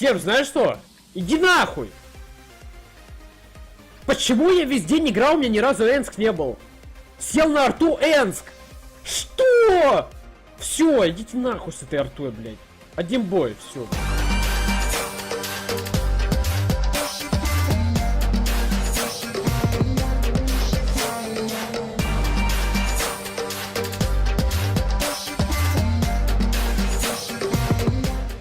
Серж, знаешь что? Иди нахуй! Почему я весь день играл, у меня ни разу Энск не был? Сел на арту Энск! Что? Все, идите нахуй с этой артой, блядь. Один бой, все.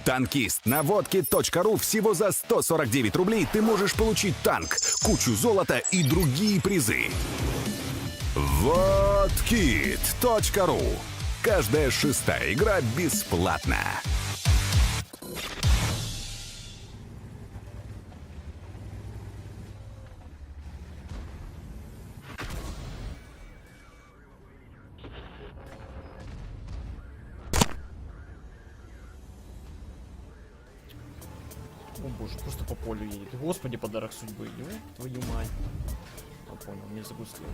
Танкист на водке.ру всего за 149 рублей ты можешь получить танк, кучу золота и другие призы. Водкит.ру. Каждая шестая игра бесплатна. О боже, просто по полю едет. Господи, подарок судьбы. Твою мать. Я понял, мне загустил.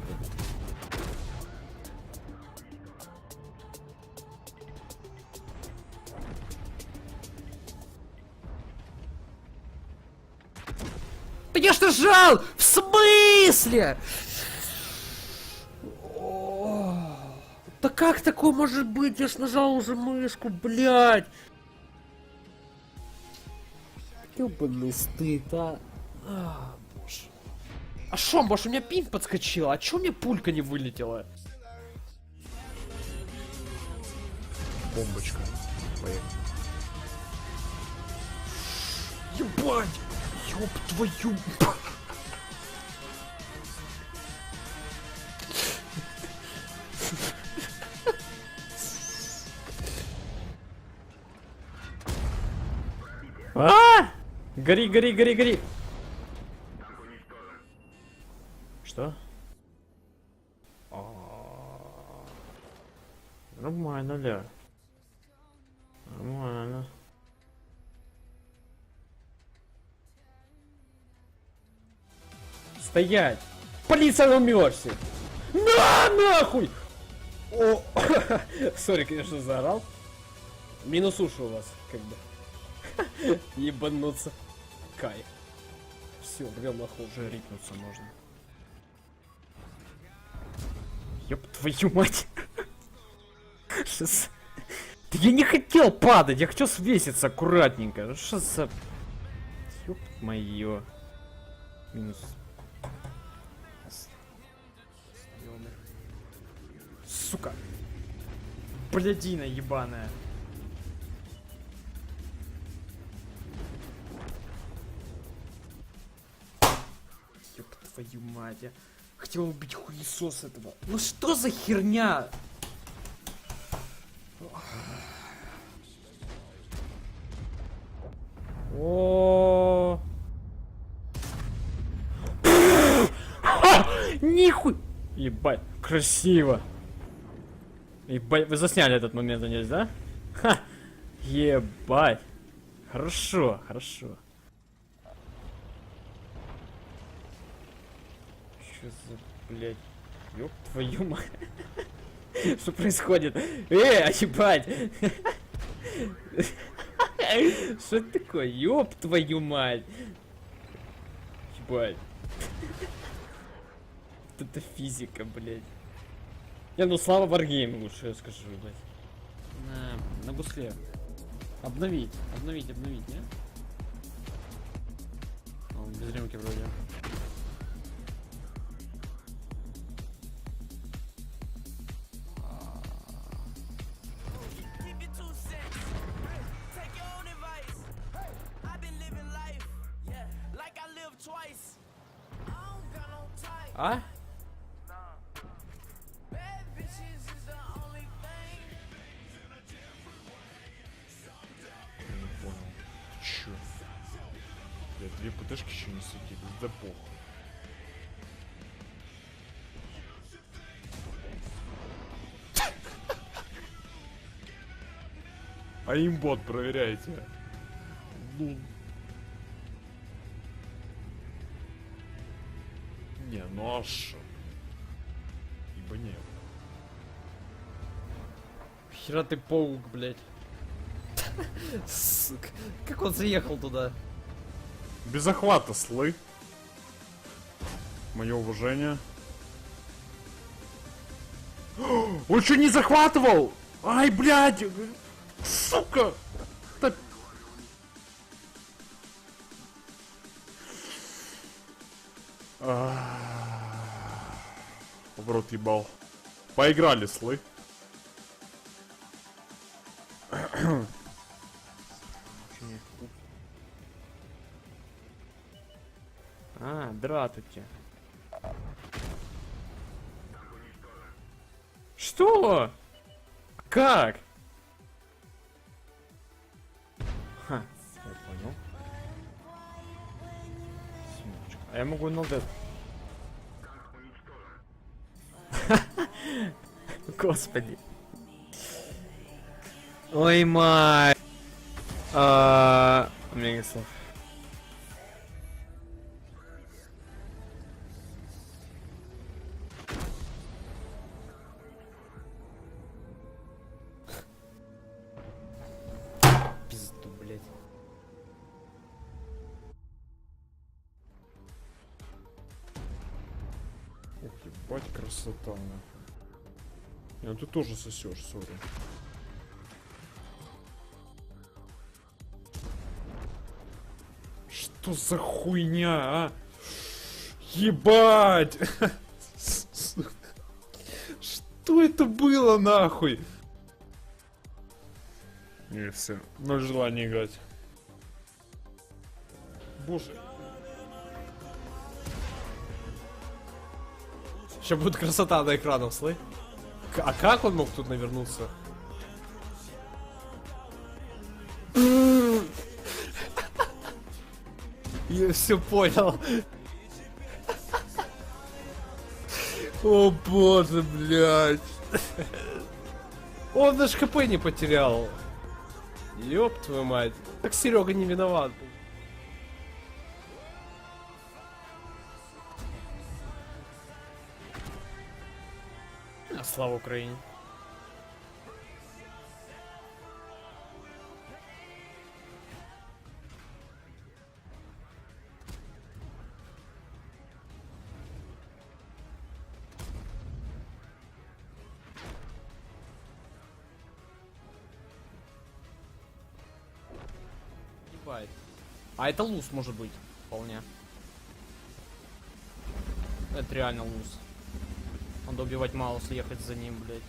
Да я ж нажал! В смысле? Да как такое может быть? Я ж нажал уже мышку, блядь. Ёбаный стыд, а. Боже. А шо, может, у меня пинг подскочил? А чё у меня пулька не вылетела? Бомбочка. Поехали. Ебать! Ёб твою... А! Гори, гори, гори, гори! Что? Нормально, ля. Нормально. Стоять! Полиция на Мерси! На нахуй! О, сори, конечно, заорал. Минус уши у вас, как бы. Ебануться. Кайф. Все, рвем нахуй. Уже рикнуться можно. Ёб твою мать. Да я не хотел падать, я хотел свеситься аккуратненько. Что за... Ёб моё. Минус. Сука. Блядина ебаная. Ёб твою мать. Я хотел убить хуесос этого. Ну что за херня? О. Нихуй. Ебать, красиво. Ебать, вы засняли этот момент, надеюсь, да? Ха. Ебать. Хорошо, хорошо. Что за, блядь? Ёб твою мать. Что происходит? Ебать. Что это такое? Ёб твою мать. Ебать. Это физика, блядь. Не, ну слава Wargame лучше, я скажу, блядь. На бусле. Обновить, обновить, обновить, не? О, без ремки вроде. А? Не понял. Чё? Блядь, две ПТшки еще не светились, да похуй. А имбот проверяйте. Ну. Не, ну а шо? Ибо нет. Хера ты паук, блядь. Сука. Как он заехал туда? Без захвата, слы. Мое уважение. Он что, не захватывал? Ай, блядь! Сука! Да- В рот ебал. Поиграли, слы. А, дратути. Что? Как? Ха, я понял. Сумочка. А я могу на дед. Господи. Ой, май. У меня нет слов. Пизду, блядь. Ух, ебать, красота, нахуй. Ну ты тоже сосешь, сори. Что за хуйня, а? Ебать! Что это было, нахуй? Не, все. Ноль желания играть. Боже. Сейчас будет красота на экранах, слы. А как он мог тут навернуться? Я все понял. О боже, блядь. Он даже ХП не потерял. Ёб твою мать. Так Серега не виноват. Слава Украине. Ебать. А это луз может быть, вполне. Это реально луз. Надо убивать Мауса, ехать за ним, блядь.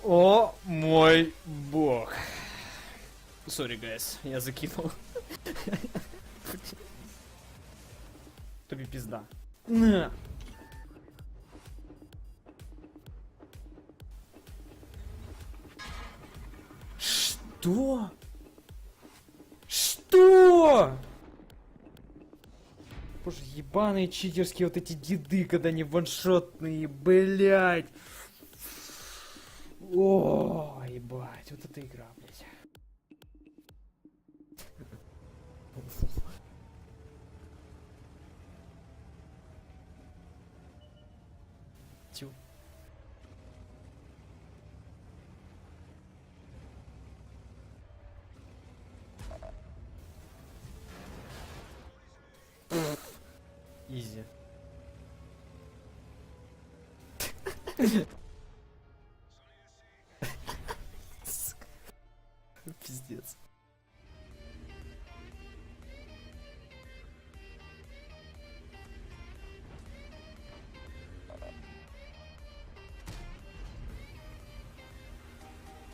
О мой бог. Сори, гайс, я закинул. Тобі пизда. На. Что? Что? Боже, ебаные читерские вот эти деды, когда они ваншотные, блядь. О, ебать, вот эта игра, блядь. Тю. Изи. Пиздец.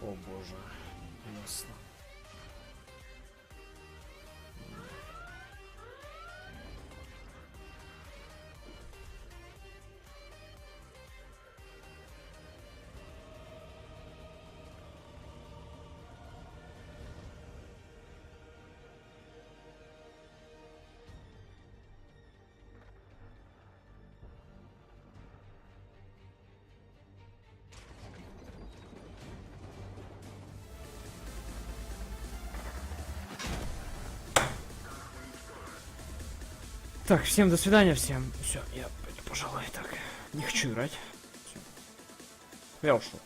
О боже, ясно. Так, всем до свидания, всем. Все, я пойду, пожалуй, так. Не хочу играть. Всё. Я ушел.